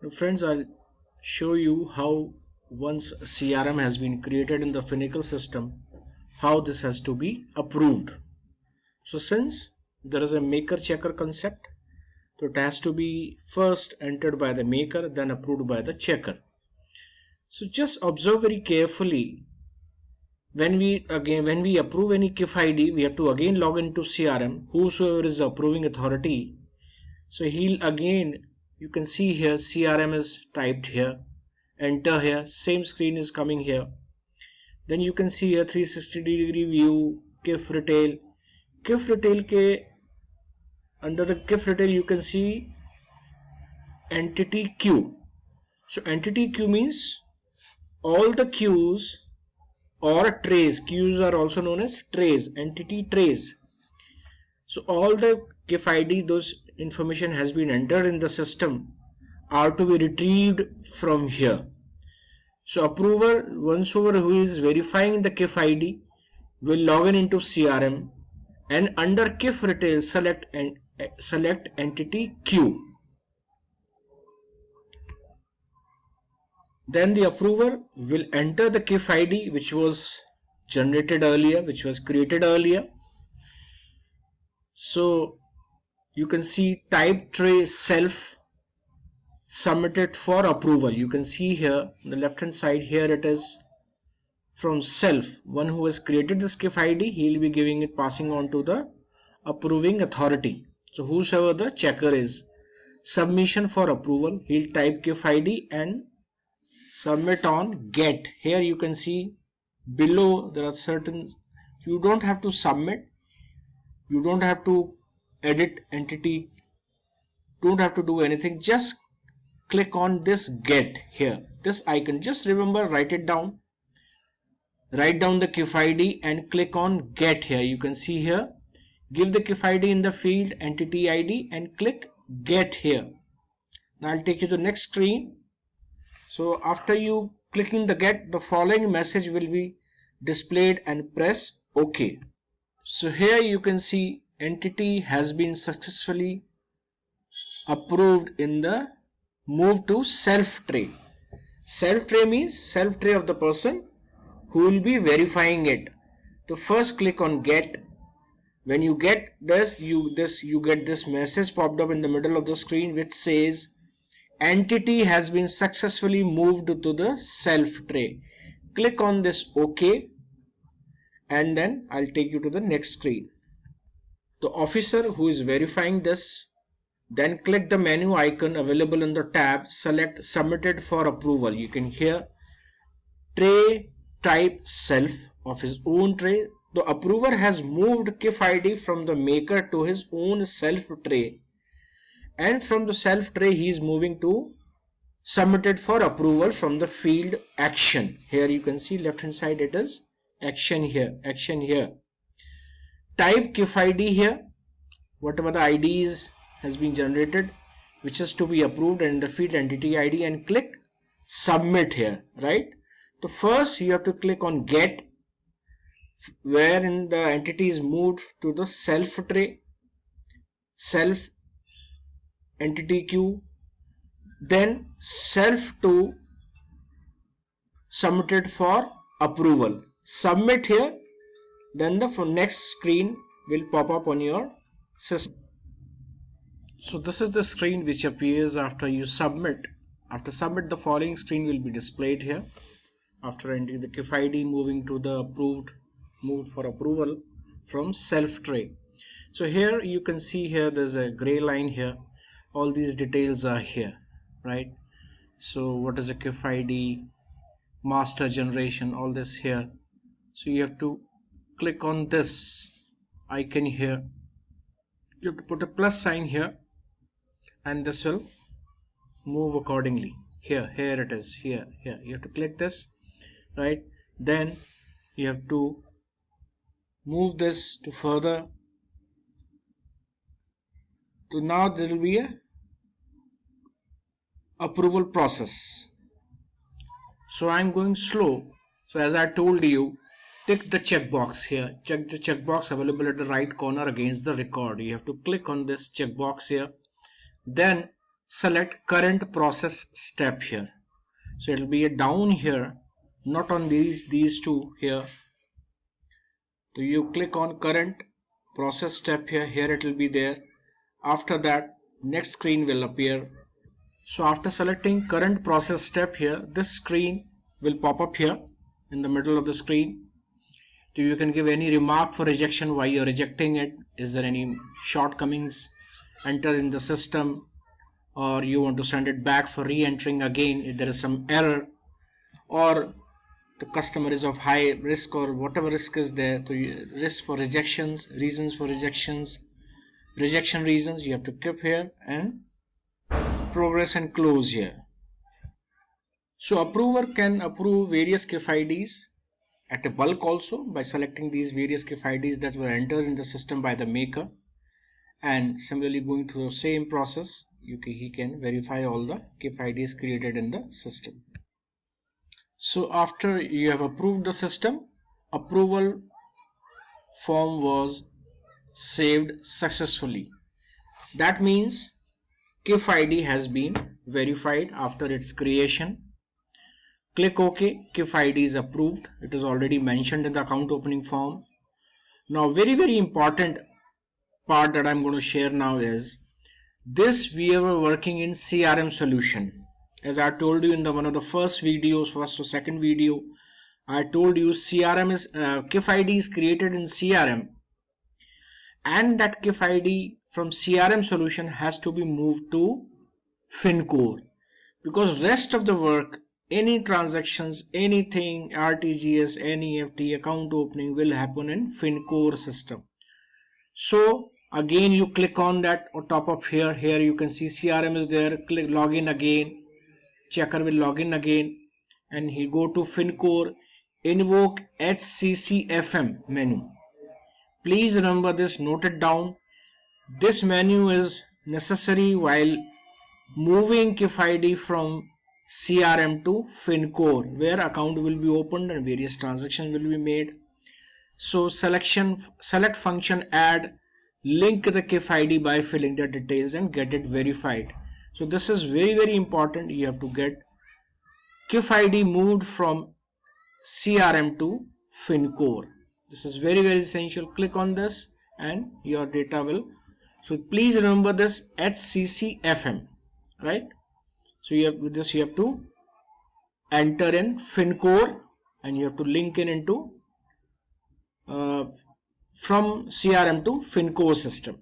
Now friends, I'll show you how once a CRM has been created in the Finacle system, how this has to be approved. So since there is a maker checker concept, so it has to be first entered by the maker, then approved by the checker. So just observe very carefully. When we approve any KIF ID, we have to again log into CRM. Whosoever is the approving authority, so he'll again, you can see here CRM is typed here, enter here, same screen is coming here. Then you can see here 360-degree view, KIF retail. KIF retail ke under the KIF retail you can see entity queue. So entity queue means all the queues or trays. Queues are also known as trays, entity trays. So all the KIF ID, those information has been entered in the system, are to be retrieved from here. So approver, onceover who is verifying the KIF ID, will log in into CRM and under KIF retail select entity queue. Then the approver will enter the KIF ID which was generated earlier, which was created earlier. So you can see type tray self submitted for approval. You can see here on the left hand side, here it is from self. One who has created this KIF ID, he will be giving it, passing on to the approving authority. So whosoever the checker is, submission for approval, he'll type KIF ID and submit on get. Here you can see below there are certain, you don't have to submit, you don't have to edit entity, don't have to do anything, just click on this get here, this icon, just remember, write it down, write down the KIF ID and click on get here. You can see here, give the KIF ID in the field entity ID and click get here. Now I'll take you to the next screen. So after you clicking the get, the following message will be displayed and press OK. So here you can see entity has been successfully approved in the move to self tray. Self tray means self tray of the person who will be verifying it. So first click on get. When you get this, you get this message popped up in the middle of the screen which says entity has been successfully moved to the self tray. Click on this OK and then I'll take you to the next screen. The officer who is verifying this, then click the menu icon available in the tab, select submitted for approval. You can hear tray type self of his own tray. The approver has moved KIF ID from the maker to his own self tray, and from the self tray he is moving to submitted for approval from the field action. Here you can see left hand side, it is action here, action here. Type KIF ID here, whatever the IDs has been generated which is to be approved, and the field entity ID, and click submit here, right? So first you have to click on get, wherein the entity is moved to the self tray, self entity queue, then self to submitted for approval. Submit here, then the next screen will pop up on your system. So this is the screen which appears after you submit. After submit, the following screen will be displayed here. After entering the KIF ID, moving to the moved for approval from self tray. So here you can see here there's a gray line here. All these details are here, right? So what is a KIF ID, master generation, all this here. So you have to click on this icon here. You have to put a plus sign here and this will move accordingly. Here it is, here. You have to click this, right? Then you have to move this to further. So now there will be a approval process. So I'm going slow. So as I told you, tick the checkbox here. Check the checkbox available at the right corner against the record. You have to click on this checkbox here. Then select current process step here. So it will be down here, not on these two here. So you click on current process step here, here it will be there. After that, next screen will appear. So after selecting current process step here, this screen will pop up here in the middle of the screen. So you can give any remark for rejection, why you're rejecting it, is there any shortcomings enter in the system, or you want to send it back for re-entering again if there is some error, or the customer is of high risk, or whatever risk is there. So risk for rejections, reasons for rejections, rejection reasons, you have to keep here and progress and close here. So approver can approve various KIF IDs at a bulk also by selecting these various KIF IDs that were entered in the system by the maker, and similarly going through the same process, he can verify all the KIF IDs created in the system. So after you have approved the system, approval form was saved successfully. That means KIF ID has been verified after its creation. Click OK. KIF ID is approved. It is already mentioned in the account opening form. Now very important part that I'm going to share now is this. We were working in CRM solution. As I told you in one of the first videos, first or second video, I told you CRM is KIF ID is created in CRM, and that KIF ID from CRM solution has to be moved to FinCore, because rest of the work, any transactions, anything RTGS, NEFT, account opening will happen in FinCore system. So again you click on that on top of here you can see CRM is there. Click login again, checker will login again, and he go to FinCore, invoke HCCFM menu. Please remember this, note it down. This menu is necessary while moving KIF ID from CRM to FinCore, where account will be opened and various transactions will be made. So select function add, link the KIF ID by filling the details and get it verified. So this is very important. You have to get KIF ID moved from CRM to FinCore. This is very essential. Click on this and your data will. So please remember this HCCFM, right? So you have with this, you have to enter in FinCore and you have to link in into from CRM to FinCore system.